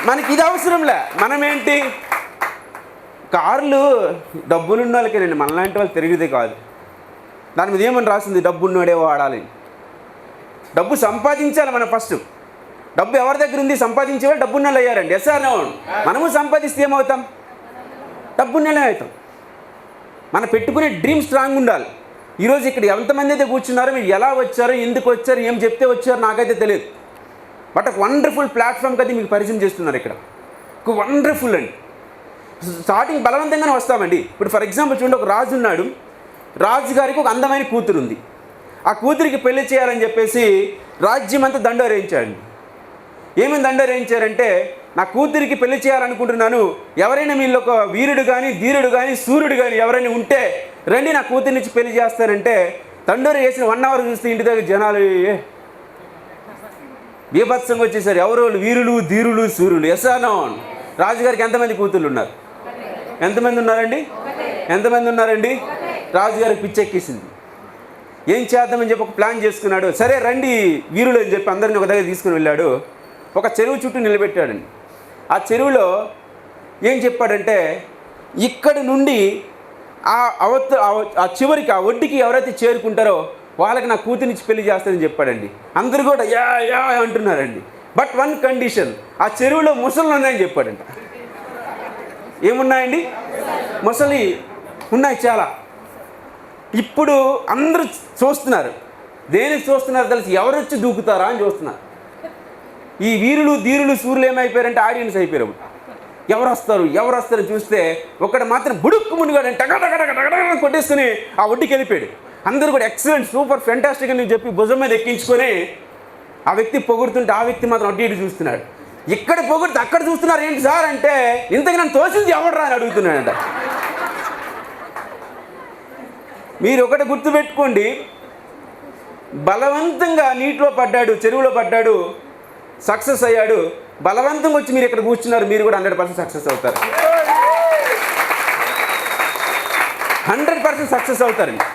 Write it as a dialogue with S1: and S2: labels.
S1: మనకి ఇది అవసరంలే. మనమేంటి, కార్లు డబ్బులున్న వాళ్ళకేనండి, మనలాంటి వాళ్ళు తిరిగితే కాదు. దాని మీద ఏమని రాసింది, డబ్బున్నోడే వాడాలి. డబ్బు సంపాదించాలి మనం ఫస్ట్. డబ్బు ఎవరి దగ్గర ఉంది, సంపాదించే వాళ్ళు డబ్బున్నోళ్ళు అయ్యారండి. Yes or no? మనము సంపాదిస్తే ఏమవుతాం, డబ్బున్నోళ్ళే అవుతాం. మనం పెట్టుకునే డ్రీమ్ స్ట్రాంగ్ ఉండాలి. ఈరోజు ఇక్కడ ఎంతమంది అయితే కూర్చున్నారో, మీరు ఎలా వచ్చారో, ఎందుకు వచ్చారో, ఏం చెప్తే వచ్చారో నాకైతే తెలియదు. బట్ ఒక వండర్ఫుల్ ప్లాట్ఫామ్కి అయితే మీకు పరిచయం చేస్తున్నారు ఇక్కడ. ఒక వండర్ఫుల్ అండి. స్టార్టింగ్ బలవంతంగానే వస్తామండి. ఇప్పుడు ఫర్ ఎగ్జాంపుల్ చూడండి, ఒక రాజు ఉన్నాడు. రాజు గారికి ఒక అందమైన కూతురు ఉంది. ఆ కూతురికి పెళ్లి చేయాలని చెప్పేసి రాజ్యం అంతా దండోరేయించాడు. ఏమేమి దండోరేయించారంటే, నా కూతురికి పెళ్లి చేయాలనుకుంటున్నాను, ఎవరైనా వీళ్ళు ఒక వీరుడు కానీ, ధీరుడు కానీ, సూర్యుడు కానీ ఎవరైనా ఉంటే రండి, నా కూతురి నుంచి పెళ్లి చేస్తారంటే దండోరు వేసిన 1 అవర్ చూస్తే ఇంటి దగ్గర జనాలు బీభత్సంగా వచ్చేసారు. ఎవరు వీరులు, ధీరులు, సూర్యులు. Yes or no? రాజుగారికి ఎంతమంది కూతుళ్ళు ఉన్నారు? ఎంతమంది ఉన్నారండి? ఎంతమంది ఉన్నారండి? రాజుగారికి పిచ్చెక్కేసింది. ఏం చేద్దామని చెప్పి ఒక ప్లాన్ చేసుకున్నాడు. సరే రండి వీరులు అని చెప్పి అందరిని ఒక దగ్గర తీసుకుని వెళ్ళాడు. ఒక చెరువు చుట్టూ నిలబెట్టాడండి. ఆ చెరువులో ఏం చెప్పాడంటే, ఇక్కడి నుండి ఆ చివరికి, ఆ ఒడ్డుకి ఎవరైతే చేరుకుంటారో వాళ్ళకి నా కూతురినిచ్చి పెళ్లి చేస్తానని చెప్పాడండి. అందరూ కూడా యా యా అంటున్నారండి. బట్ వన్ కండిషన్, ఆ చెరువులో ముసళ్ళు ఉన్నాయని చెప్పాడంట. ఏమున్నాయండి? ముసలి ఉన్నాయి చాలా. ఇప్పుడు అందరూ చూస్తున్నారు. దేనికి చూస్తున్నారు తెలిసి, ఎవరు వచ్చి దూకుతారా అని చూస్తున్నారు. ఈ వీరులు, ధీరులు, సూర్యులు ఏమైపోయారంటే ఆడియన్స్ అయిపోయారు. ఎవరు వస్తారు చూస్తే ఒకటి మాత్రం బుడుక్కు మునిగాడు, టగటగటగటగట కొట్టేసుకుని ఆ ఒడ్డుకి వెళ్ళిపోయాడు. అందరూ కూడా ఎక్సలెంట్, సూపర్, ఫెంటాస్టిక్ అని చెప్పి భుజం మీద ఎక్కించుకొని ఆ వ్యక్తి పొగుడుతుంటే ఆ వ్యక్తి మాత్రం అడ్డు ఇటు చూస్తున్నాడు. ఇక్కడ పొగుడితే అక్కడ చూస్తున్నారు ఏంటి సార్ అంటే, ఇంతకు నన్ను తోసింది ఎవడరా అని అడుగుతున్నాడంట. మీరు ఒకటి గుర్తుపెట్టుకోండి, బలవంతంగా నీటిలో పడ్డాడు, చెరువులో పడ్డాడు, సక్సెస్ అయ్యాడు. బలవంతంగా వచ్చి మీరు ఇక్కడ కూర్చున్నారు, మీరు కూడా 100% సక్సెస్ అవుతారు. 100% సక్సెస్ అవుతారండి.